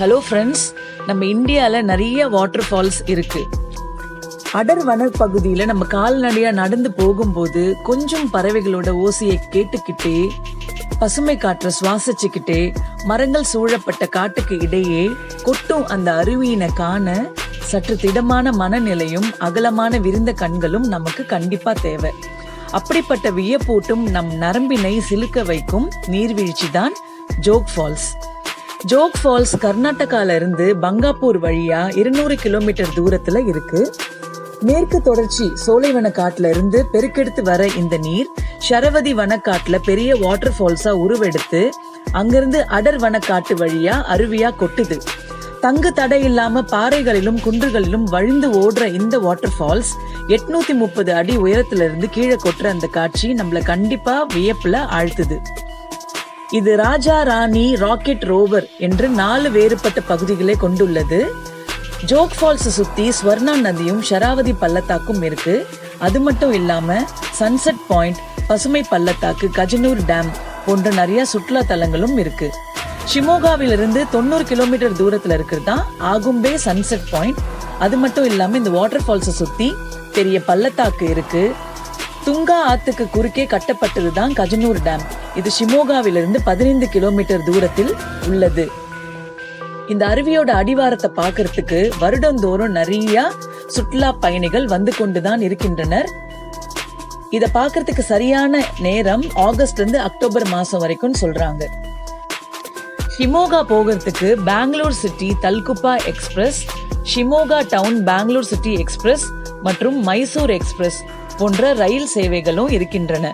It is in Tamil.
ஹலோ ஃப்ரெண்ட்ஸ், நம்ம இந்தியாவில் நிறைய வாட்டர் ஃபால்ஸ் இருக்கு. அடர் வன பகுதியில் நம்ம கால்நடையா நடந்து போகும்போது கொஞ்சம் பறவைகளோட ஓசையை கேட்டுக்கிட்டே, பசுமை காற்றை சுவாசிச்சுக்கிட்டே, மரங்கள் சூழப்பட்ட காட்டுக்கு இடையே கொட்டும் அந்த அருவியினை காண சற்று திடமான மனநிலையும் அகலமான விரிந்த கண்களும் நமக்கு கண்டிப்பா தேவை. அப்படிப்பட்ட வியப்பூட்டும் நம் நரம்பினை சிலுக்க வைக்கும் நீர்வீழ்ச்சி தான் ஜோக் ஃபால்ஸ். ஜோக் ஃபால்ஸ் கர்நாடகால இருந்து பங்காப்பூர் வழியா 200 கிலோமீட்டர் தூரத்துல இருக்கு. மேற்கு தொடர்ச்சி சோலைவன காட்டுல இருந்து பெருக்கெடுத்து வர இந்த நீர் ஷரவதி வனக்காட்டுல பெரிய வாட்டர் ஃபால்ஸா உருவெடுத்து அங்கிருந்து அடர் வனக்காட்டு வழியா அருவியா கொட்டுது. தங்கு தடை இல்லாம பாறைகளிலும் குன்றுகளிலும் வழிந்து ஓடுற இந்த வாட்டர் ஃபால்ஸ் 830 அடி உயரத்துல இருந்து கீழே கொட்டுற அந்த காட்சி நம்மள கண்டிப்பா வியப்புல ஆழ்த்துது. இது ராஜா ராணி ராக்கெட் ரோவர் என்று 4 வேறுபட்ட பகுதிகளை கொண்டுள்ளது. ஜோக் ஃபால்ஸ் சுத்தி ஸ்வர்ணா நதியும் ஷராவதி பள்ளத்தாக்கும் இருக்கு. அது மட்டும் இல்லாம சன்செட் பாயிண்ட், பசுமை பள்ளத்தாக்கு, கஜனூர் டேம் போன்ற நிறைய சுற்றுலா தலங்களும் இருக்கு. ஷிமோகாவிலிருந்து 90 கிலோமீட்டர் தூரத்துல இருக்கிறதா ஆகும்பே சன்செட் பாயிண்ட். அது மட்டும் இல்லாம இந்த வாட்டர் ஃபால்ஸை சுத்தி பெரிய பள்ளத்தாக்கு இருக்கு. துங்கா ஆத்துக்கு குறுக்கே கட்டப்பட்டதுதான் கஜனூர் டேம். இது ஷிமோகாவிலிருந்து 15 கிலோமீட்டர் தூரத்தில் உள்ளது. இந்த அருவியோட அடிவாரத்தை பார்க்கறதுக்கு வருடந்தோறும் நிறைய சுற்றுலா பயணிகள் வந்து கொண்டுதான் இருக்கின்றனர். இத பார்க்கறதுக்கு சரியான நேரம் ஆகஸ்ட்ல இருந்து அக்டோபர் மாசம் வரைக்கும் சொல்றாங்க. ஷிமோகா போகிறதுக்கு Bengaluru city Talguppa express, Shimoga town Bengaluru city express மற்றும் மைசூர் எக்ஸ்பிரஸ் போன்ற ரயில் சேவைகளும் இருக்கின்றன.